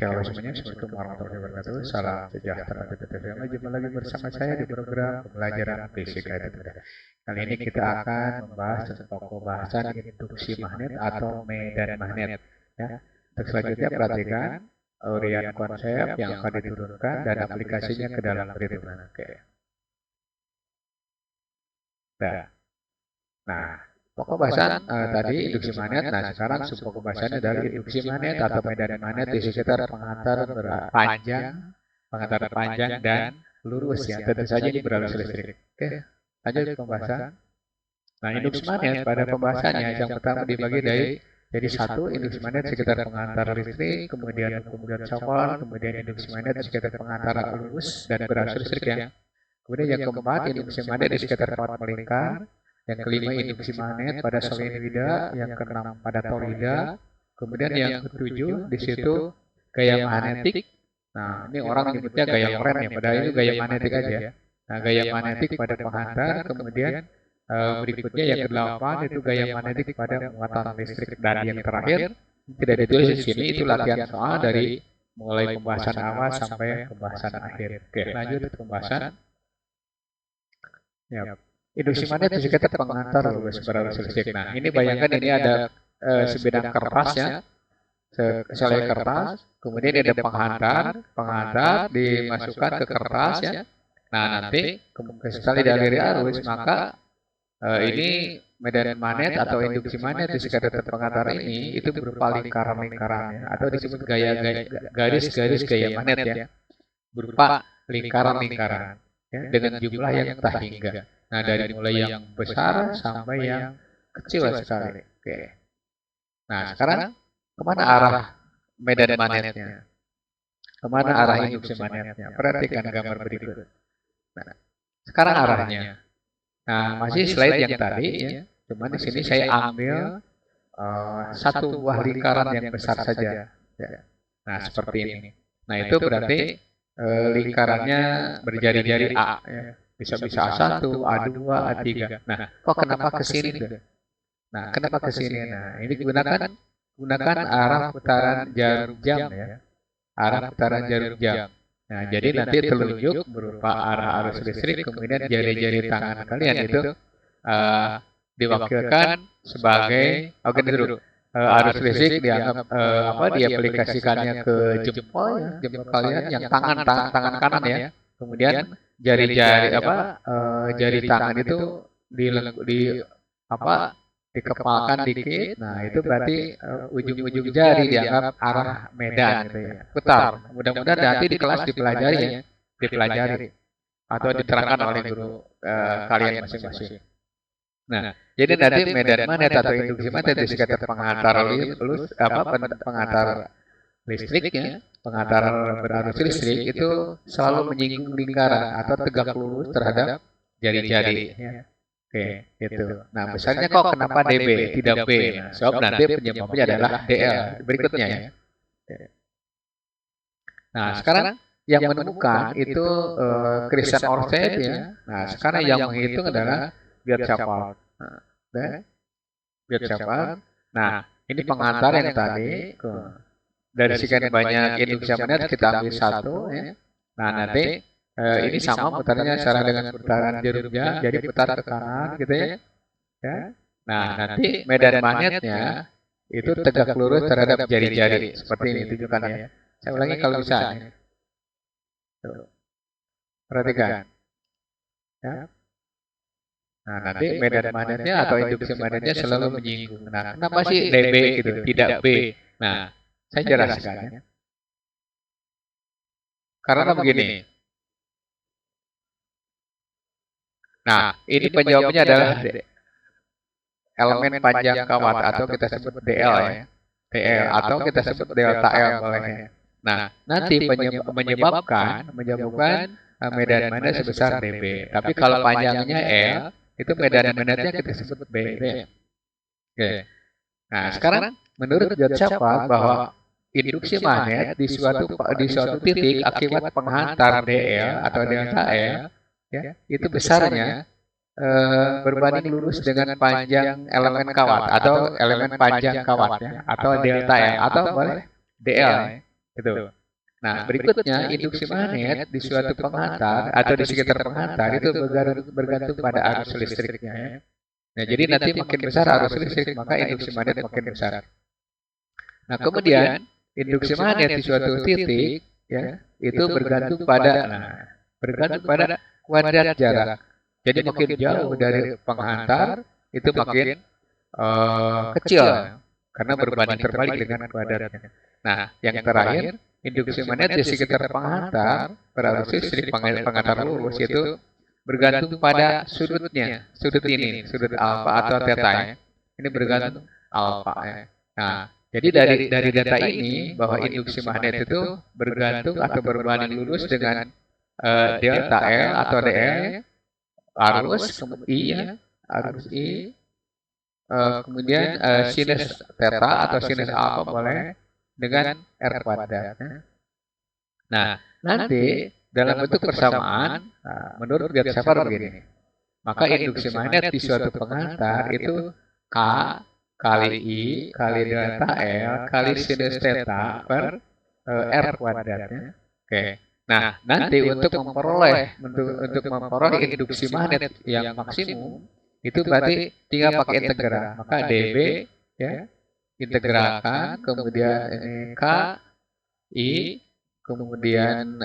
halo semuanya, Assalamualaikum warahmatullahi wabarakatuh. Salam sejahtera untuk kita semua. Jumpa lagi bersama saya di program pembelajaran fisika itu mudah. Kali ini kita akan membahas tentang pokok bahasan induksi magnet atau medan magnet. Ya. Untuk selanjutnya perhatikan uraian konsep yang akan diturunkan dan aplikasinya ke dalam perhitungan. Oke. Nah, pokok bahasan tadi induksi magnet. Nah, sekarang pokok bahasannya adalah induksi magnet atau medan magnet di sekitar pengantar panjang dan lurus ya. Tentu saja ini berarus listrik. Oke, lanjut ke pembahasan. Nah, induksi magnet pada pembahasannya yang pertama dibagi jadi satu induksi magnet sekitar pengantar listrik, kemudian copot, kemudian induksi magnet di sekitar pengantar lurus dan berarus listrik ya. Kemudian yang keempat induksi magnet di sekitar kawat melingkar. Yang kelima induksi magnet pada solenoida, yang keenam pada toroida, kemudian yang ketujuh di situ gaya magnetik. Nah, ini orang menyebutnya gaya loren ya, padahal itu gaya magnetik aja. Nah, gaya magnetik pada penghantar, kemudian berikutnya yang kedelapan itu gaya magnetik pada muatan listrik, dan yang terakhir tidak ditulis di sini itu latihan soal dari mulai pembahasan awal sampai pembahasan akhir. Oke, lanjut ke pembahasan. Ya. Induksi magnet di sekitar pengantar lurus berarus listrik. Nah, ini bayangkan ini ada sebidang kertas ya, selai kertas, kemudian ada penghantar dimasukkan ke kertas ya. Nah, nanti sekali dialiri arus, maka ini medan magnet atau induksi magnet di sekitar pengantar ini itu berupa lingkaran-lingkaran ya, atau disebut garis-garis gaya magnet ya, berupa lingkaran-lingkaran ya, dengan jumlah yang tak hingga. Nah, dari mulai yang besar sampai yang kecil sekali. Oke. Nah, sekarang kemana arah medan magnetnya? Kemana arah induksi magnetnya? Perhatikan gambar berikut. Nah, sekarang arahnya. Nah, masih slide yang tadi ya. Cuman di sini saya ambil satu buah lingkaran yang besar saja. Ya. Nah, seperti ini. Nah, itu berarti lingkarannya berjari-jari A ya. Bisa A1, A2, A3. Nah, kok kenapa ke sini? Nah, kenapa ke sini? Nah, ini gunakan arah putaran jarum jam ya. Arah putaran jarum jam. Nah, jadi nanti telunjuk berupa arah arus listrik, kemudian jari-jari tangan kalian itu diwakilkan sebagai dulu. Arus listrik dianggap diaplikasikannya ke jempol ya, jempol kalian yang tangan kanan ya. Kemudian jari-jari jari tangan itu dikepalkan dikit. Nah, itu berarti ujung-ujung jari dianggap arah medan gitu ya. Putar. Mudah-mudahan nanti di kelas dipelajari atau diterangkan oleh guru kalian masing-masing. Nah, jadi nanti medan magnet atau induksi magnet di sekitar pengantar listriknya, pengantar berarus listrik itu selalu menyinggung lingkaran atau tegak lurus terhadap jari-jari. Ya. Oke, itu. Nah, besarnya kok kenapa DB tidak B? Nah, sebab nanti penyebabnya adalah DL. Berikutnya ya. Nah, sekarang yang menemukan itu Christian Ørsted ya. Nah, sekarang yang menghitung adalah Birchapald. Birchapald. Nah, ini pengantar yang tadi dari sekian banyak induksi magnet kita ambil satu ya. Nah, nanti ini sama putarnya secara dengan putaran jarumnya, jadi putar ke kanan gitu ya. Nah, nanti medan magnetnya itu tegak lurus terhadap jari-jari seperti ini tunjukkan ya. Saya ulangi kalau bisa. Tuh. Perhatikan. Ya. Nah, nanti medan magnetnya atau induksi magnetnya selalu menyinggung. Nah, kenapa sih DB gitu, tidak B? Nah, saya jelaskan ya. Karena begini. Nah, ini penjawabnya adalah elemen panjang kawat atau kita sebut DL ya. DL atau kita sebut delta L boleh. Nah, nanti menyebabkan medan magnet sebesar DB. Tapi kalau panjangnya L, itu medan magnetnya kita sebut BB. Oke. Nah, sekarang menurut Birchapald bahwa induksi magnet di suatu titik akibat penghantar DL atau delta L ya, itu besarnya berbanding lurus dengan panjang elemen kawat atau elemen panjang kawat ya, atau delta L atau boleh DL. Gitu. Nah, berikutnya induksi magnet di suatu penghantar atau di sekitar penghantar itu bergantung pada arus listriknya ya. Nah, jadi nanti makin besar arus listrik, maka induksi magnet makin besar. Nah, kemudian induksi magnet di suatu titik ya, itu bergantung pada kuadrat jarak. Jadi makin jauh dari penghantar itu makin kecil karena berbanding terbalik dengan kuadratnya. Nah, yang terakhir induksi magnet di sekitar penghantar berarus listrik penghantar lurus itu bergantung pada sudutnya, sudut ini, sudut alfa atau theta ya. Ini bergantung alfa ya. Nah, jadi dari data ini bahwa induksi magnet itu bergantung atau berbanding lurus dengan delta L atau DL ya, arus I ya, arus I, kemudian sinus theta atau sinus alfa boleh dengan R kuadrat. Ya. Nah, nanti dalam bentuk persamaan, menurut Gatshaffer begini, maka induksi magnet di suatu penghantar itu K kali I kali delta L kali sinus theta per R kuadratnya. Oke. Nah, nanti untuk memperoleh induksi magnet yang maksimum itu berarti tinggal pakai integral. Maka dB ya integralkan, kemudian ini K I kemudian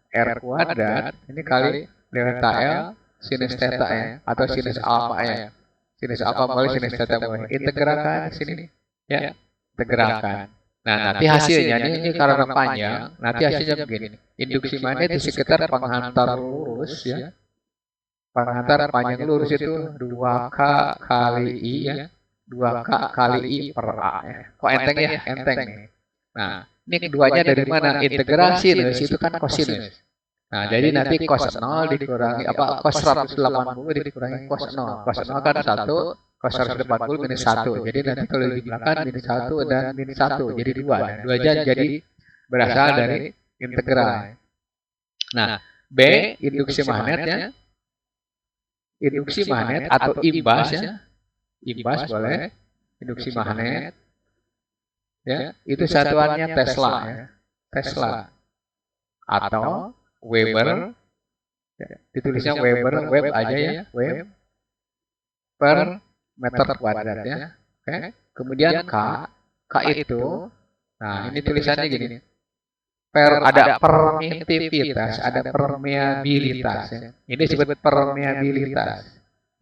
R kuadrat ini kali delta L sinus theta ya atau sinus alfa ya. Sinus alfa boleh, sinus theta boleh. Integralkan di sini ya. Integralkan. Nah, nanti hasilnya ini karena panjang, nanti hasilnya begini. Induksi magnet di sekitar penghantar lurus ya. Penghantar panjang lurus itu 2K kali I ya. 2K kali I per A ya. Kok enteng ya? Enteng nih. Nah, ini keduanya dari mana? Integrasi sinus itu kan kosinus. Nah, jadi nanti cos 0 dikurangi cos 180 dikurangi cos 0. Cos 0 kan 1, cos 180 minus 1. Jadi nanti kalau dijumlahkan minus 1 dan minus 1 jadi 2. Nah, 2 jadi berasal dari integral. Nah, B induksi magnetnya. Induksi magnet atau imbas ya. Imbas boleh. Induksi magnet. Ya, itu satuannya Tesla ya. Tesla atau Weber ya, ditulisnya Weber, Web aja ya, Web per meter kuadrat ya. Oke. Kemudian K itu nah ini tulisannya gini. Ada permitivitas, ada permeabilitas ya. Ini disebut permeabilitas.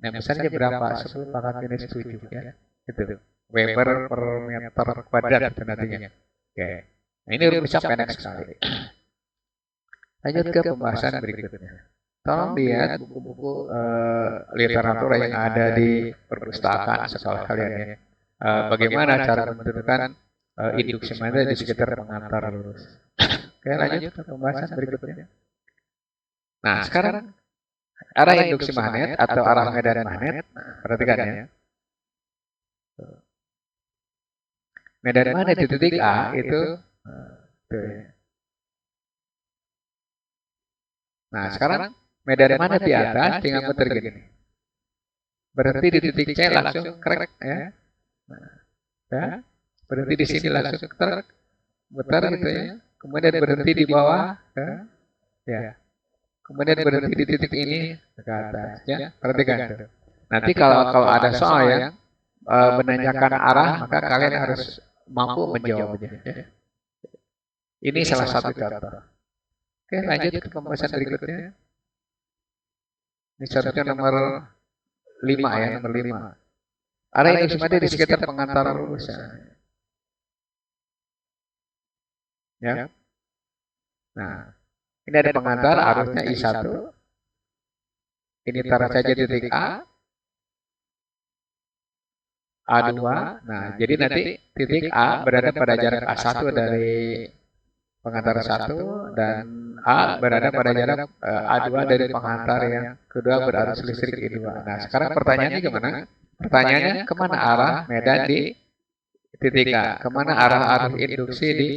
Nah, misalnya berapa? 10 pangkat minus 7 ya. Itu. Weber per meter kuadrat itu nantinya. Oke. Nah, ini rumusnya pendek sekali. Lanjut ke pembahasan berikutnya. Tolong lihat buku-buku literatur yang ada di perpustakaan sekolah kalian ya. Bagaimana cara menentukan induksi magnet di sekitar penghantar lurus. Oke, lanjut ke pembahasan berikutnya. Nah, sekarang arah induksi magnet atau arah medan magnet, perhatikan ya. Medan magnet di titik A itu tuh ya. Nah, sekarang medan magnet di atas tinggal muter gini. Berhenti di titik C langsung krek ya. Nah, ya. Berhenti di sini langsung krek. Muter gitu ya. Kemudian berhenti di bawah ya. Kemudian berhenti di titik ini ke atas ya. Perhatikan tuh. Nanti kalau ada soal yang menanyakan arah, maka kalian harus mampu menjawabnya ya. Ini salah satu contoh. Oke, lanjut ke pembahasan berikutnya. Ini contohnya nomor 5 ya, nomor 5. Arah induksi magnet di sekitar penghantar lurus ya. Nah, ini ada penghantar arusnya I1. Ini taruh saja titik A. A2. Nah, jadi nanti titik A berada pada jarak A1 dari penghantar 1 dan A berada pada jarak A2 dari penghantar yang kedua berarus listrik I2. Nah, sekarang pertanyaannya gimana? Pertanyaannya kemana arah medan di titik A? Kemana arah arus induksi di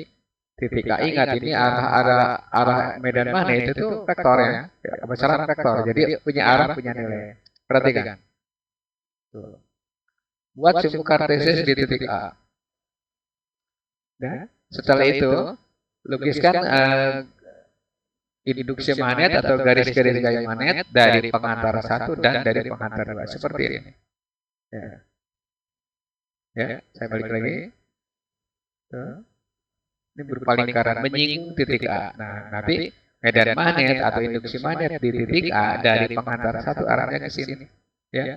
titik A? Ingat ini arah medan magnet itu vektor ya, besaran vektor. Jadi punya arah, punya nilai. Perhatikan. Tuh. Buat sumbu kartesius di titik A. Nah, Setelah itu lukiskan induksi magnet atau garis-garis gaya magnet dari pengantar satu dan dari pengantar dua seperti ini. Ya, saya balik lagi. Ini berupa lingkaran menyinggung titik A. Nah, nanti medan magnet atau induksi magnet di titik A dari pengantar satu arahnya ke sini. Ya.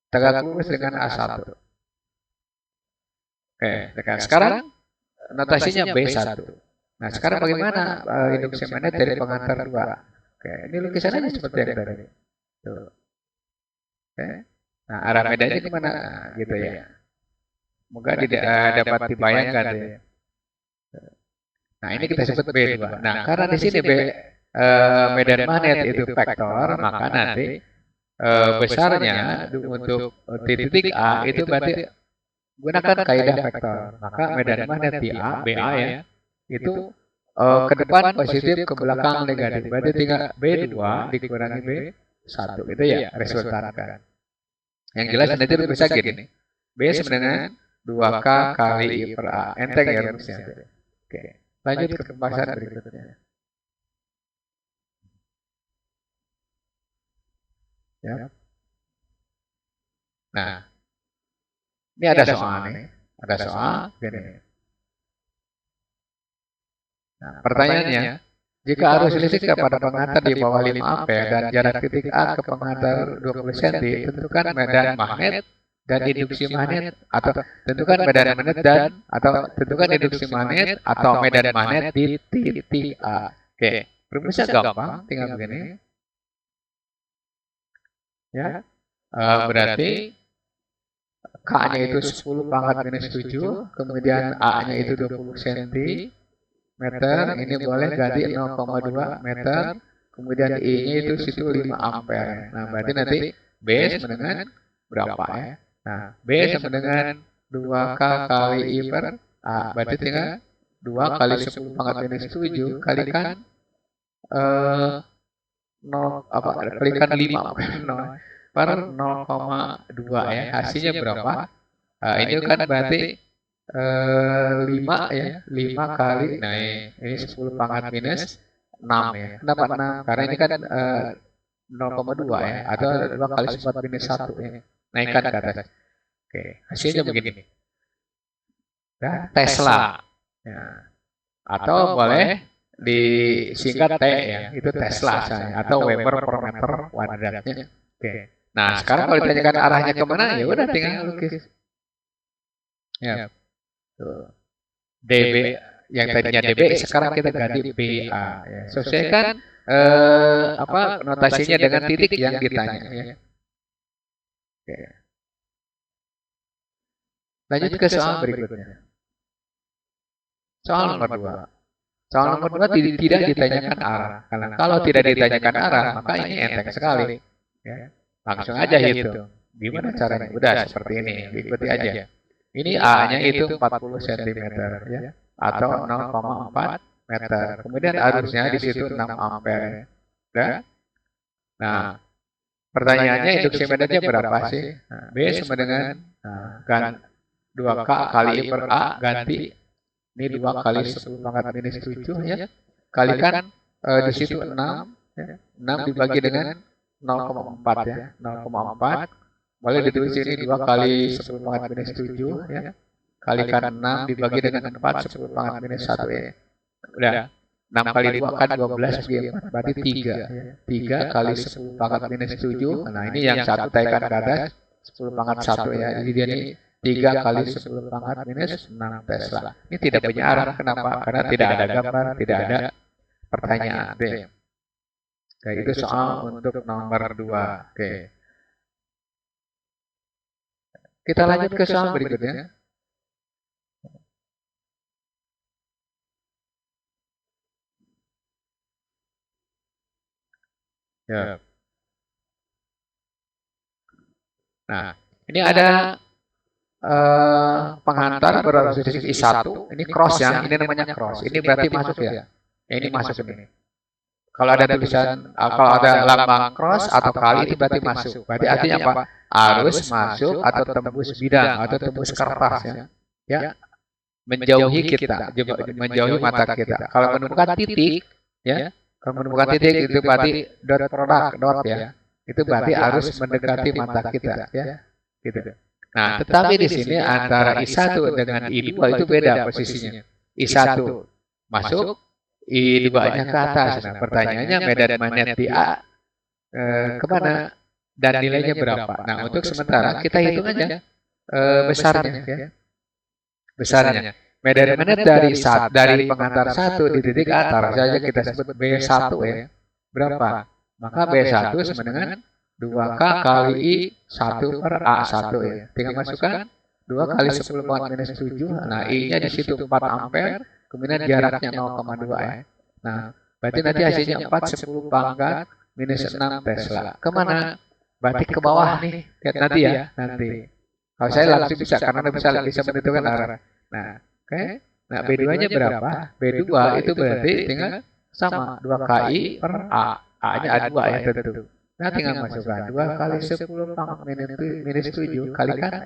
Tegak lurus dengan A1. Oke, sekarang notasinya B1. Nah, sekarang bagaimana induksi magnet dari pengantar 2? Oke, ini lukisannya seperti yang tadi. Tuh. Oke. Nah, arah medannya di mana? Gitu ya. Semoga tidak dapat dibayangkan ya. Nah, ini kita sebut B2. Nah, karena di sini medan magnet itu vektor, maka nanti besarnya untuk titik A itu berarti gunakan kaidah vektor. Maka medan magnet di A, BA ya, itu ke depan positif, ke belakang negatif. Berarti tinggal B2 dikurangi B1. Itu ya resultankan. Yang jelas nanti bisa gini. B sama dengan 2K kali I per A. Enteng ya rumusnya. Oke. Lanjut ke pembahasan berikutnya. Ya. Nah, ini ada soal nih. Ada soal gini. Nah, pertanyaannya, jika arus listrik kepada pengantar di bawah 5 ampere dan jarak titik A ke pengantar 20 cm, tentukan medan magnet dan induksi magnet atau tentukan medan magnet dan atau tentukan induksi magnet atau medan magnet di titik A. Oke, rumusnya gampang, tinggal begini. Ya, berarti K-nya itu 10 pangkat minus 7, kemudian A-nya itu 20 cm. Ini boleh ganti 0,2 meter, kemudian I-nya itu situ 5 ampere. Nah, berarti nanti B sama dengan berapa ya? Nah, B sama dengan 2K kali I per A. Berarti tinggal 2 kali 10 pangkat minus 7 kalikan 5 per 0,2 ya. Hasilnya berapa? Ini kan berarti 5 ya, 5 kali, nah ini 10 pangkat minus 6 ya. Kenapa 6? Karena ini kan 0,2 ya, atau 2 kali 10 minus 1 ya. Naikkan ke atas. Oke, hasilnya begini. Ya, Tesla. Ya. Atau boleh disingkat T ya, itu Tesla saya, atau Weber per meter kuadratnya. Oke. Nah, sekarang kalau ditanyakan arahnya kemana, ya udah tinggal lukis. Ya. Tuh. DB yang tadinya DB sekarang kita ganti BA ya. Sesuaikan notasinya dengan titik yang ditanya ya. Oke. Lanjut ke soal berikutnya. Soal nomor 2. Soal nomor 2 tidak ditanyakan arah. Karena kalau tidak ditanyakan arah, maka ini enteng sekali. Ya. Langsung aja hitung. Gimana caranya? Udah seperti ini, ikuti aja. Ini A-nya itu 40 cm ya, atau 0,4 meter. Kemudian arusnya di situ 6 ampere. Ya. Nah, pertanyaannya induksi medannya berapa sih? Nah, B sama dengan 2K kali I per A ganti ini 2 kali 10 pangkat minus 7 ya. Kalikan di situ 6 ya. 6 dibagi dengan 0,4 ya. 0,4 boleh ditulis ini 2 kali 10 pangkat minus 7 ya. Kalikan 6 dibagi dengan 4 10 pangkat minus 1 ya. Udah. 6 kali 2 kan 12 bagi 4 berarti 3 ya. 3 kali 10 pangkat minus 7. Nah, ini yang satu taikan ke atas 10 pangkat 1 ya. Jadi dia ini 3 kali 10 pangkat minus 6 Tesla. Ini tidak punya arah. Kenapa? Karena tidak ada gambar, tidak ada pertanyaan. Oke, itu soal untuk nomor 2. Oke. Kita lanjut ke soal berikutnya. Ya. Nah, ini ada penghantar berarus listrik I1. Ini cross ya, ini namanya cross. Ini berarti masuk ya. Ini masuk ini. Kalau ada tulisan, kalau ada lambang cross atau kali itu berarti masuk. Berarti artinya apa? Arus masuk atau tembus bidang atau tembus kertas ya. Ya. menjauhi kita, menjauhi mata kita. Kalau menemukan titik, ya, kalau menemukan titik itu berarti dot produk, dot ya, itu berarti harus mendekati mata kita, ya, gitu. Nah, tetapi di sini antara I1 dengan I2 itu beda posisinya. I1 masuk, I2-nya ke atas. Nah, pertanyaannya medan magnet di A kemana dan nilainya berapa? Nah, untuk sementara kita hitung aja besarnya, ya. Besarnya. Medan magnet dari pengantar 1 di titik A, taruh saja kita sebut B1 ya. Berapa? Maka B1 sama dengan 2K kali I1 per A1 ya. Tinggal masukkan 2 kali 10 pangkat minus 7. Nah, I-nya di situ 4 ampere, kemudian jaraknya 0,2 ya. Nah, berarti nanti hasilnya 4 10 pangkat minus 6 Tesla. Kemana? Berarti ke bawah nih. Lihat nanti ya, nanti. Kalau saya langsung bisa, karena bisa menentukan arah. Nah, oke. Nah, B2-nya berapa? B2 itu berarti tinggal sama 2KI per A. A-nya A2 ya tentu. Nah, tinggal masukkan 2 kali 10 pangkat minus 7 kalikan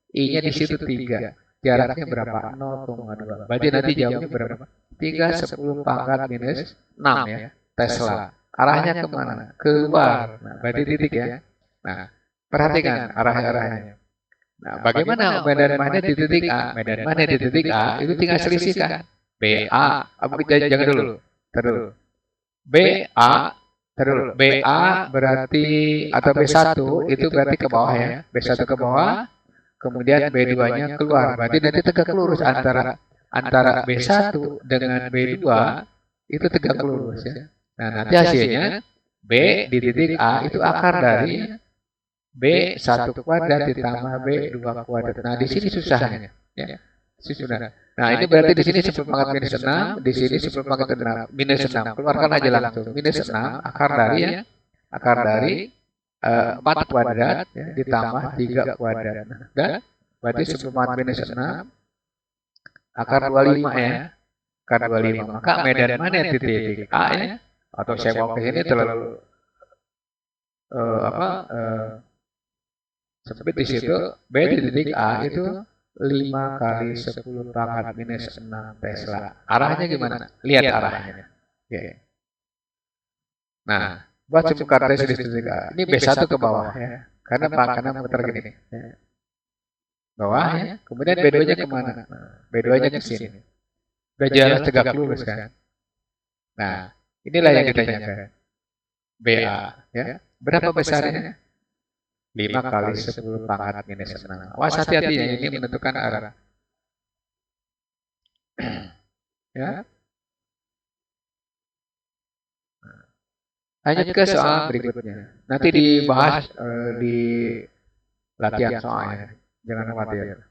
I-nya di situ 3. Jaraknya berapa? 0,2. Berarti nanti jawabnya berapa? 3 10 pangkat minus 6 ya. Tesla. Arahnya kemana? Keluar. Nah, berarti titik ya. Nah, perhatikan arah-arahnya. Nah, bagaimana medan magnet di titik A? Medan magnet di titik A itu tinggal selisihkan. BA, jangan dulu. Terus. BA, terus. BA berarti atau B1 itu berarti ke bawah ya. B1 ke bawah, kemudian B2-nya keluar. Berarti nanti tegak lurus antara B1 dengan B2 itu tegak lurus ya. Nah, nanti hasilnya B di titik A itu akar dari B1 kuadrat ditambah B2 kuadrat. Nah, di sini susahnya. Ya. Susah. Nah, ini berarti di sini 10 pangkat minus 6, di sini 10 pangkat minus 6. Keluarkan aja langsung. Minus 6 akar dari ya. Akar dari 4 kuadrat ya, ditambah 3 kuadrat. Nah, dan berarti 10 pangkat minus 6 akar 25 ya. Akar 25. Maka medan magnet di titik A ya. Atau saya mau ke sini terlalu sempit di situ. B di titik A itu 5 kali 10 pangkat minus 6 Tesla. Arahnya gimana? Lihat arahnya. Oke. Nah, buat sumbu kartes di titik A. Ini B1 ke bawah ya. Karena muter gini. Ya. Bawah ya. Kemudian B2-nya kemana? B2-nya ke sini. Udah jelas tegak lurus kan? Nah, inilah yang ditanyakan. BA ya. Berapa besarnya? 5 kali 10 pangkat minus 6. Awas hati-hati ya, ini menentukan arah. Ya. Lanjut ke soal berikutnya. Nanti dibahas di latihan soalnya. Jangan khawatir.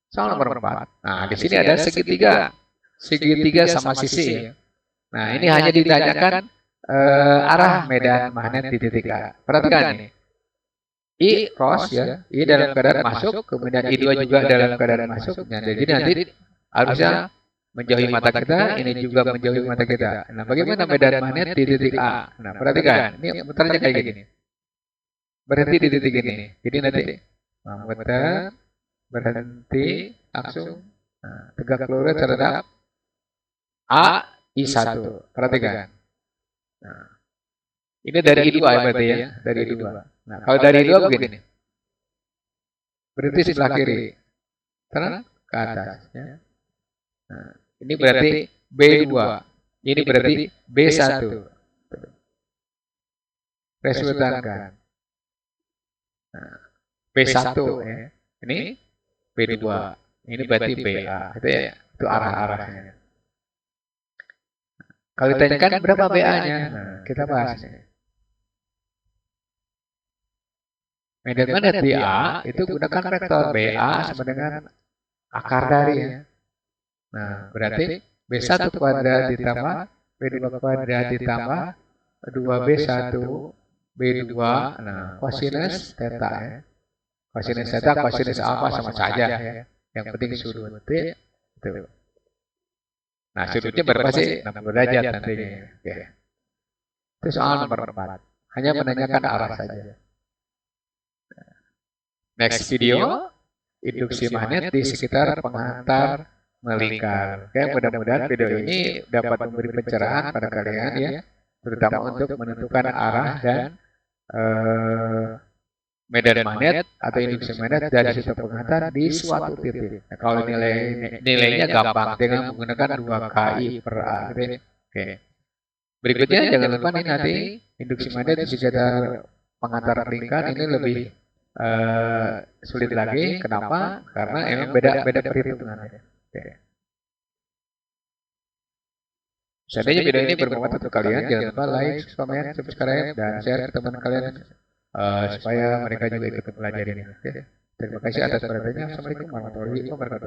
Soal nomor 4. Nah, di sini ada segitiga. Segitiga sama sisi. Nah, ini hanya ditanyakan arah medan magnet di titik A. Perhatikan ini. I cross ya, I dalam keadaan masuk, kemudian I2 juga dalam keadaan masuk. Nah, jadi nanti harusnya menjauhi mata kita, ini juga menjauhi mata kita. Nah, bagaimana medan magnet di titik A? Nah, perhatikan, ini muternya kayak gini. Berhenti di titik ini. Jadi nanti muter, berhenti, langsung tegak lurus terhadap A I1. Perhatikan. Nah, ini dari I2 ya berarti ya, dari I2. Nah, kalau dari I2 begini. Berhenti sebelah kiri. Terus ke atas ya. Nah, ini berarti B2. Ini berarti B1. Resultankan. Nah, B1 ya. Ini B2. Ini berarti BA. Itu ya, itu arah-arahnya. Kalau ditanyakan berapa BA-nya? Nah, kita bahas nih. Medan magnet di A itu gunakan vektor BA sama dengan akar dari ya. Nah, berarti B1 kuadrat ditambah B2 kuadrat ditambah 2B1 B2. Nah, kosinus theta ya. Kosinus theta, kosinus alfa sama saja ya. Yang penting sudut itu. Nah, sudutnya berapa sih? 60 derajat nantinya. Oke. Itu soal nomor 4. Hanya menanyakan arah saja. Next video, induksi magnet di sekitar penghantar melingkar. Oke, mudah-mudahan video ini dapat memberi pencerahan pada kalian ya, terutama untuk menentukan arah dan eh, medan magnet atau induksi magnet dari sistem penghantar di suatu titik. Nah, kalau nilainya gampang dengan menggunakan 2 KI per A. Oke. Berikutnya jangan lupa nih nanti induksi magnet di sekitar pengantar lingkar ini lebih sulit lagi. Kenapa? Karena emang beda perhitungannya. Oke. Seandainya video ini bermanfaat untuk kalian, jangan lupa like, comment, subscribe, dan share ke teman kalian supaya mereka juga ikut belajar ini. Oke. Terima kasih atas perhatiannya. Assalamualaikum warahmatullahi wabarakatuh.